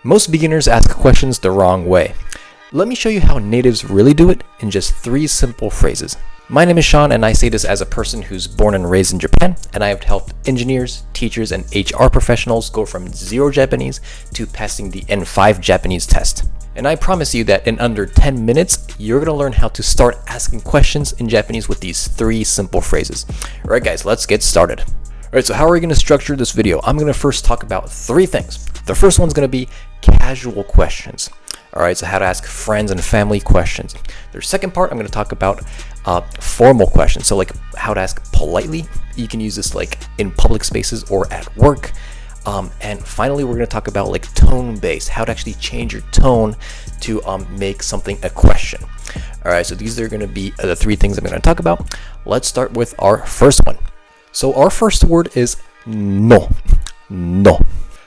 Most beginners ask questions the wrong way. Let me show you how natives really do it in just 3 simple phrases. My name is Sean, and I say this as a person who's born and raised in Japan, and I have helped engineers, teachers, and HR professionals go from 0 Japanese to passing the N5 Japanese test. And I promise you that in under 10 minutes, you're going to learn how to start asking questions in Japanese with these 3 simple phrases. Alright guys, let's get started. Alright, so how are we going to structure this video? I'm going to first talk about 3 things. The first one's going to be casual questions. Alright, so how to ask friends and family questions. The second part, I'm going to talk about formal questions. So like how to ask politely. You can use this like in public spaces or at work. And finally, we're going to talk about like tone-based, how to actually change your tone to make something a question. Alright, so these are going to be the 3 things I'm going to talk about. Let's start with our first one. So our first word is no. No.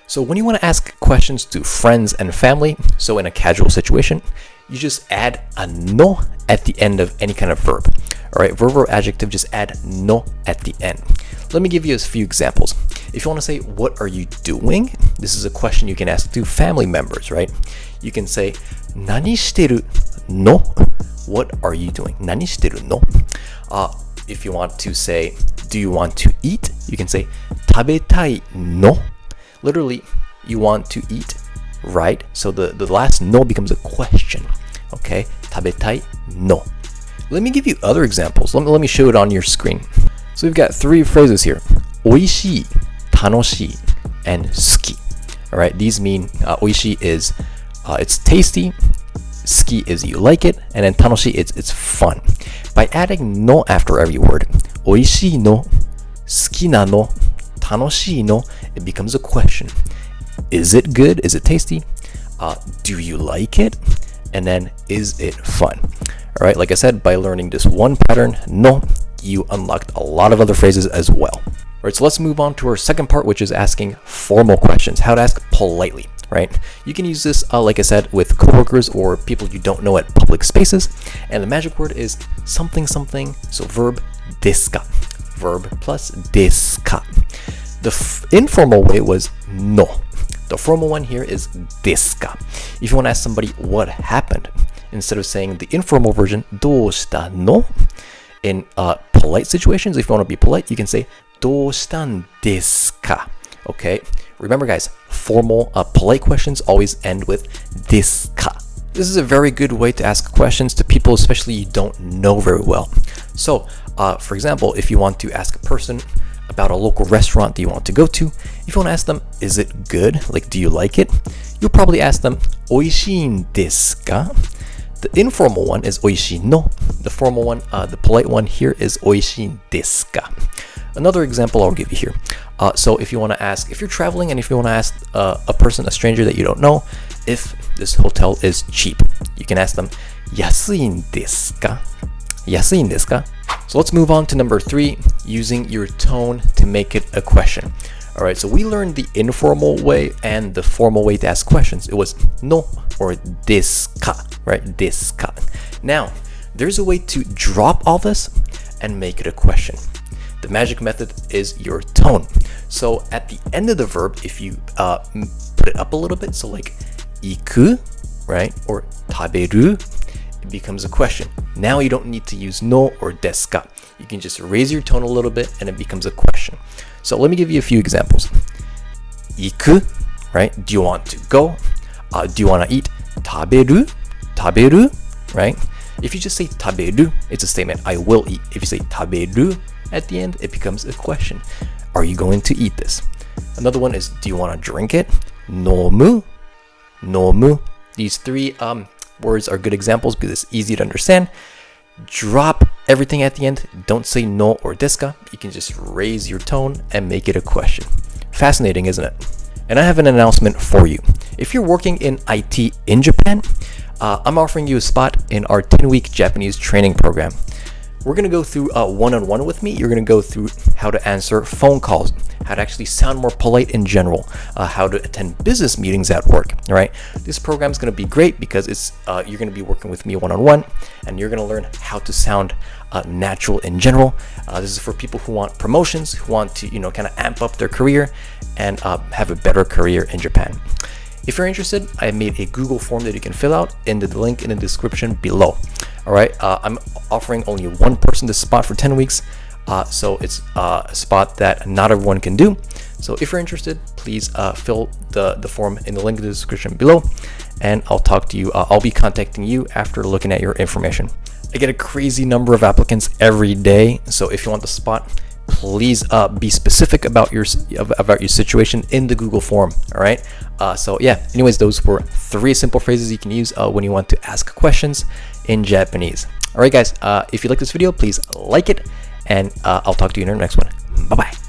So when you want to ask questions to friends and family, so in a casual situation, you just add a no at the end of any kind of verb. Alright, verb or adjective, just add no at the end. Let me give you a few examples. If you want to say, what are you doing? This is a question you can ask to family members, right? You can say, nani shiteru no? What are you doing? Nani shiteru no? If you want to say, do you want to eat? You can say, tabetai no? Literally, you want to eat, right? So the last no becomes a question, okay? Tabetai no. Let me give you other examples. Let me show it on your screen. So we've got 3 phrases here. Oishii, tanoshii, and suki. All right, these mean oishii is it's tasty, suki is you like it, and then tanoshii it's fun. By adding no after every word, oishii no, suki na no, tanoshii no, it becomes a question. Is it good? Is it tasty? Do you like it? And then, is it fun? All right, like I said, by learning this one pattern, no, you unlocked a lot of other phrases as well. All right, so let's move on to our second part, which is asking formal questions, how to ask politely, right? You can use this, like I said, with coworkers or people you don't know at public spaces. And the magic word is something, something. So verb, desu ka. Verb plus desu ka. The informal way was no. The formal one here is desu ka. If you want to ask somebody what happened, instead of saying the informal version, doushita no? In polite situations, if you want to be polite, you can say doushitan desu ka? Okay, remember guys, formal, polite questions always end with desu ka. This is a very good way to ask questions to people, especially you don't know very well. So, for example, if you want to ask a person about a local restaurant that you want to go to, if you want to ask them, is it good? Like, do you like it? You'll probably ask them, oishiin desu ka? The informal one is oishii no. The formal one, the polite one here is oishiin desu ka? Another example I'll give you here. So if you want to ask, if you're traveling and if you want to ask a person, a stranger that you don't know, if this hotel is cheap, you can ask them, yasuin desu ka? Yasuin desu ka? So let's move on to number 3, using your tone to make it a question. All right, so we learned the informal way and the formal way to ask questions. It was no or desu ka, right? Desu ka. Now, there's a way to drop all this and make it a question. The magic method is your tone. So at the end of the verb, if you put it up a little bit, so like iku, right, or taberu, it becomes a question. Now you don't need to use no or desu ka. You can just raise your tone a little bit and it becomes a question. So let me give you a few examples. Iku, right? Do you want to go? Do you want to eat? Taberu? Taberu, right? If you just say taberu, it's a statement, I will eat. If you say taberu at the end, it becomes a question. Are you going to eat this? Another one is, do you want to drink it? Nomu? Nomu. These 3 words are good examples because it's easy to understand. Drop everything at the end. Don't say no or desu ka. You can just raise your tone and make it a question. Fascinating, isn't it? And I have an announcement for you. If you're working in IT in Japan, I'm offering you a spot in our 10-week Japanese training program. We're going to go through one-on-one with me. You're going to go through how to answer phone calls, how to actually sound more polite in general, how to attend business meetings at work. All right, this program is going to be great because it's you're going to be working with me one-on-one, and you're going to learn how to sound natural in general. This is for people who want promotions, who want to kind of amp up their career and have a better career in Japan. If you're interested, I made a Google form that you can fill out in the link in the description below. All right, I'm offering only one person this spot for 10 weeks. So it's a spot that not everyone can do. So if you're interested, please fill the form in the link in the description below, and I'll talk to you. I'll be contacting you after looking at your information. I get a crazy number of applicants every day, so if you want the spot, please be specific about your situation in the Google form. All right. So yeah. Anyways, those were 3 simple phrases you can use when you want to ask questions in Japanese. All right, guys. If you like this video, please like it, and I'll talk to you in the next one. Bye bye.